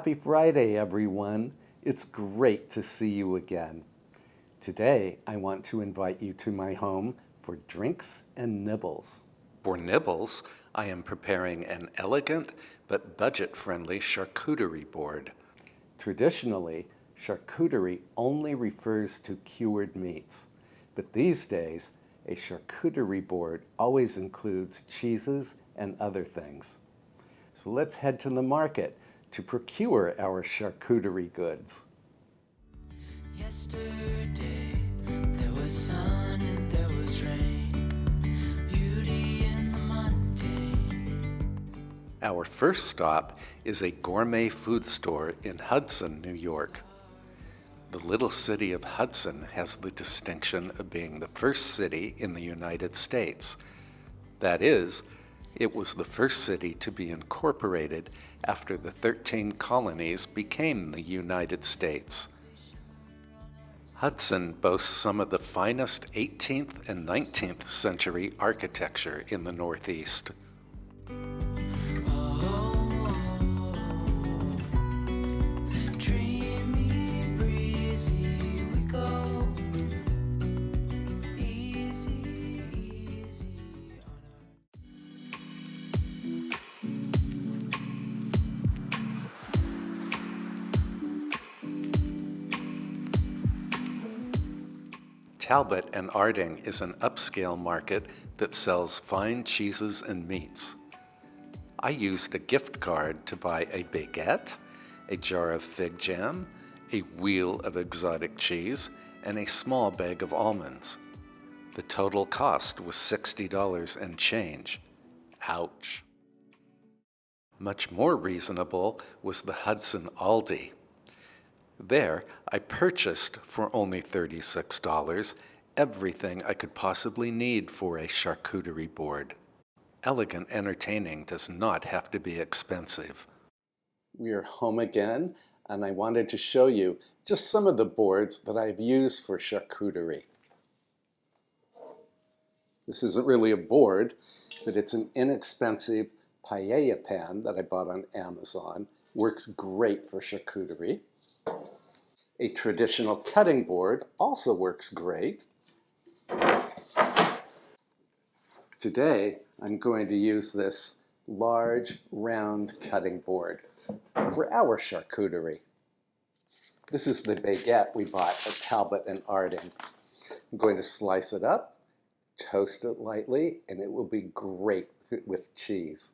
Happy Friday, everyone. It's great to see you again. Today, I want to invite you to my home for drinks and nibbles. For nibbles, I am preparing an elegant but budget-friendly charcuterie board. Traditionally, charcuterie only refers to cured meats, but these days, a charcuterie board always includes cheeses and other things. So let's head to the market to procure our charcuterie goods. Yesterday, there was sun and there was rain, beauty in the mundane. Our first stop is a gourmet food store in Hudson, New York. The little city of Hudson has the distinction of being the first city in the United States. That is, it was the first city to be incorporated after the 13 colonies became the United States. Hudson boasts some of the finest 18th and 19th century architecture in the Northeast. Talbot and Arding is an upscale market that sells fine cheeses and meats. I used a gift card to buy a baguette, a jar of fig jam, a wheel of exotic cheese, and a small bag of almonds. The total cost was $60 and change. Ouch. Much more reasonable was the Hudson Aldi. There, I purchased for only $36 everything I could possibly need for a charcuterie board. Elegant entertaining does not have to be expensive. We are home again, and I wanted to show you just some of the boards that I've used for charcuterie. This isn't really a board, but it's an inexpensive paella pan that I bought on Amazon. Works great for charcuterie. A traditional cutting board also works great. Today, I'm going to use this large, round cutting board for our charcuterie. This is the baguette we bought at Talbot and Arding. I'm going to slice it up, toast it lightly, and it will be great with cheese.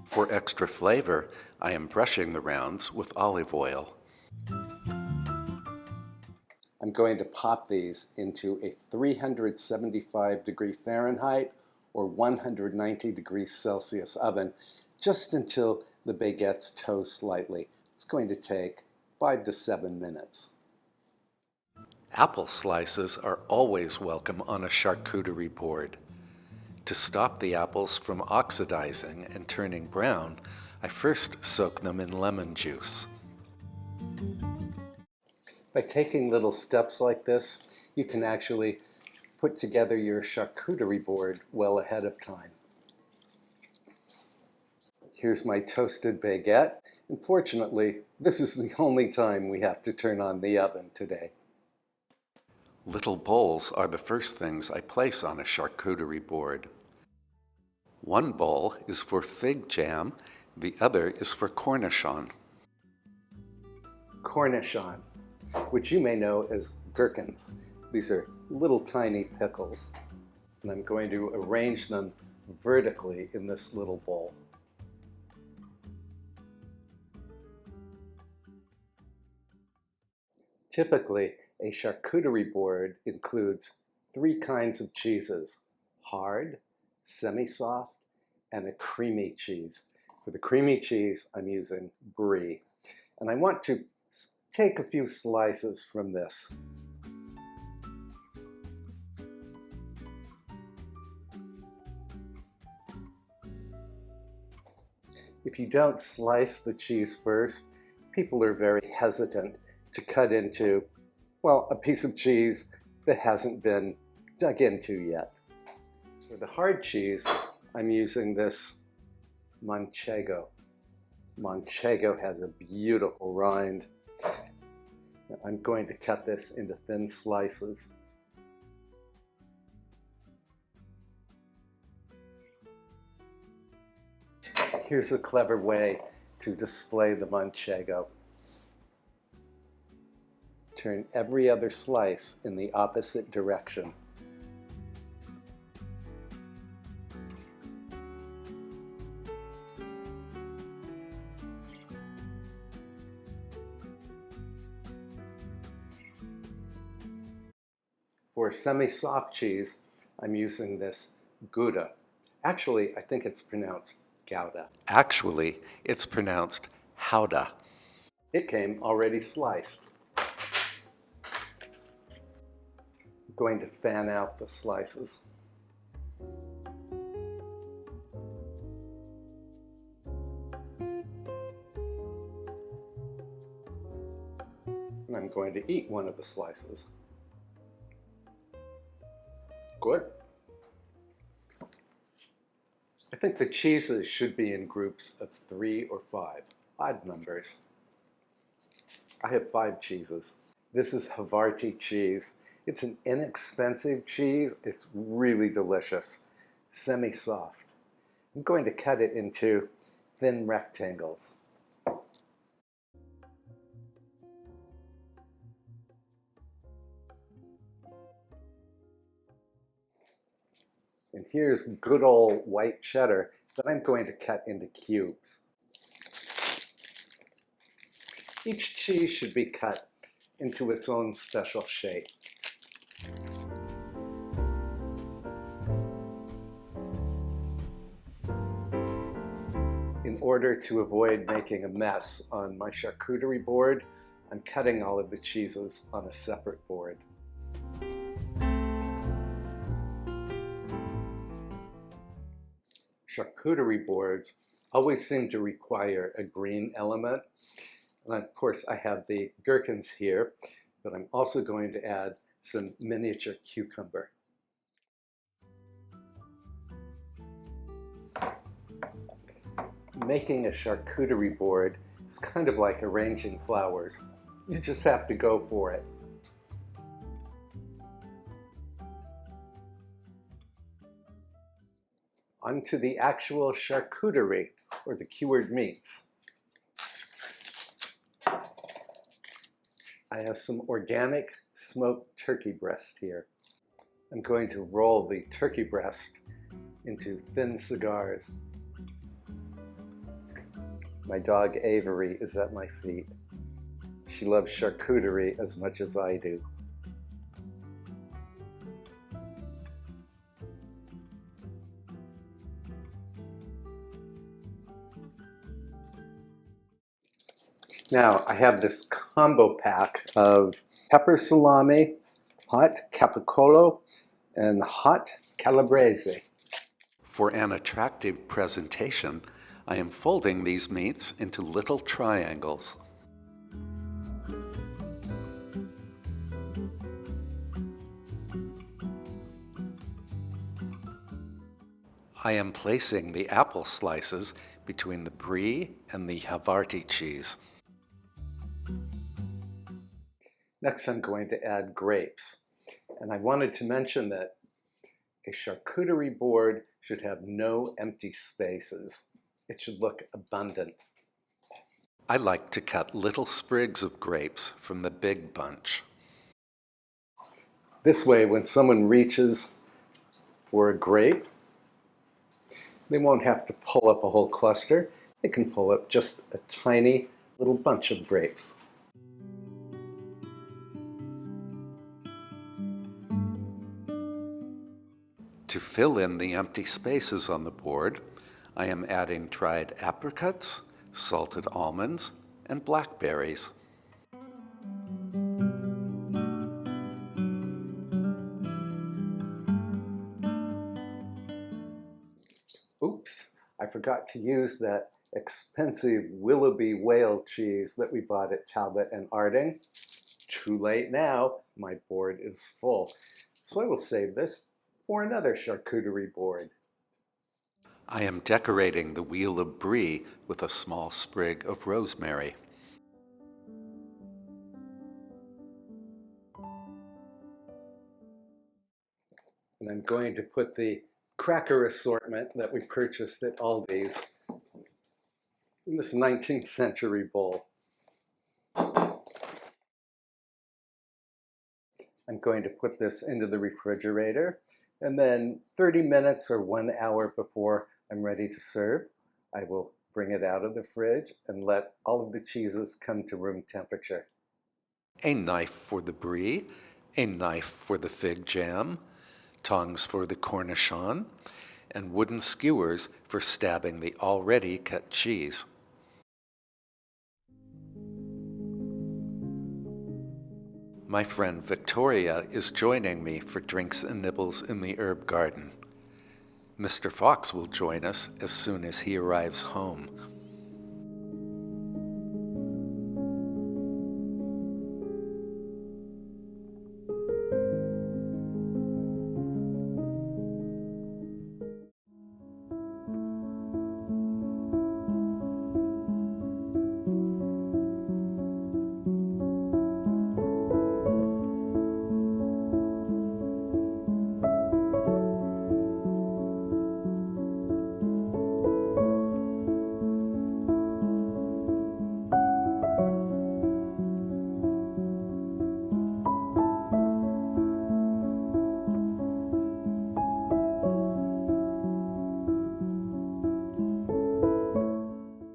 For extra flavor, I am brushing the rounds with olive oil. I'm going to pop these into a 375 degree Fahrenheit or 190 degrees Celsius oven just until the baguettes toast lightly. It's going to take 5 to 7 minutes. Apple slices are always welcome on a charcuterie board. To stop the apples from oxidizing and turning brown, I first soak them in lemon juice. By taking little steps like this, you can actually put together your charcuterie board well ahead of time. Here's my toasted baguette. Unfortunately, this is the only time we have to turn on the oven today. Little bowls are the first things I place on a charcuterie board. One bowl is for fig jam, the other is for Cornichon. Cornichon, which you may know as gherkins. These are little tiny pickles, and I'm going to arrange them vertically in this little bowl. Typically, a charcuterie board includes 3 kinds of cheeses: hard, semi-soft, and a creamy cheese. For the creamy cheese, I'm using Brie. And I want to take a few slices from this. If you don't slice the cheese first, people are very hesitant to cut into Well, a piece of cheese that hasn't been dug into yet. For the hard cheese, I'm using this Manchego. Manchego has a beautiful rind. I'm going to cut this into thin slices. Here's a clever way to display the Manchego. Turn every other slice in the opposite direction. For semi-soft cheese, I'm using this Gouda. Actually, I think it's pronounced Gouda. Actually, it's pronounced Howda. It came already sliced. I'm going to fan out the slices. And I'm going to eat one of the slices. Good. I think the cheeses should be in groups of 3 or 5, odd numbers. I have 5 cheeses. This is Havarti cheese. It's an inexpensive cheese. It's really delicious, semi-soft. I'm going to cut it into thin rectangles. And here's good old white cheddar that I'm going to cut into cubes. Each cheese should be cut into its own special shape. In order to avoid making a mess on my charcuterie board, I'm cutting all of the cheeses on a separate board. Charcuterie boards always seem to require a green element. And of course, I have the gherkins here, but I'm also going to add some miniature cucumber. Making a charcuterie board is kind of like arranging flowers. You just have to go for it. Onto the actual charcuterie, or the cured meats. I have some organic smoked turkey breast here. I'm going to roll the turkey breast into thin cigars. My dog Avery is at my feet. She loves charcuterie as much as I do. Now I have this combo pack of pepper salami, hot cappacolo, and hot Calabrese. For an attractive presentation, I am folding these meats into little triangles. I am placing the apple slices between the Brie and the Havarti cheese. Next, I'm going to add grapes. And I wanted to mention that a charcuterie board should have no empty spaces. It should look abundant. I like to cut little sprigs of grapes from the big bunch. This way, when someone reaches for a grape, they won't have to pull up a whole cluster. They can pull up just a tiny little bunch of grapes. To fill in the empty spaces on the board, I am adding dried apricots, salted almonds, and blackberries. Oops, I forgot to use that expensive Willoughby whale cheese that we bought at Talbot and Arding. too late now. My board is full. So I will save this for another charcuterie board. I am decorating the wheel of Brie with a small sprig of rosemary. And I'm going to put the cracker assortment that we purchased at Aldi's in this 19th century bowl. I'm going to put this into the refrigerator, and then 30 minutes or 1 hour before I'm ready to serve, I will bring it out of the fridge and let all of the cheeses come to room temperature. A knife for the Brie, a knife for the fig jam, tongs for the Cornichon, and wooden skewers for stabbing the already cut cheese. My friend Victoria is joining me for drinks and nibbles in the herb garden. Mr. Fox will join us as soon as he arrives home.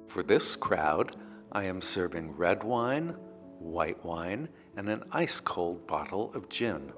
For this crowd, I am serving red wine, white wine, and an ice-cold bottle of gin.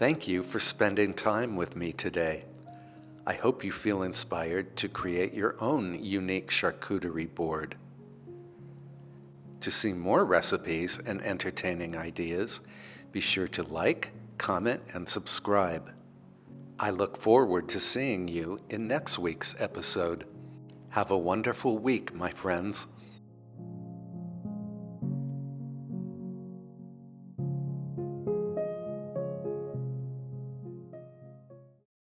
Thank you for spending time with me today. I hope you feel inspired to create your own unique charcuterie board. To see more recipes and entertaining ideas, be sure to like, comment, and subscribe. I look forward to seeing you in next week's episode. Have a wonderful week, my friends.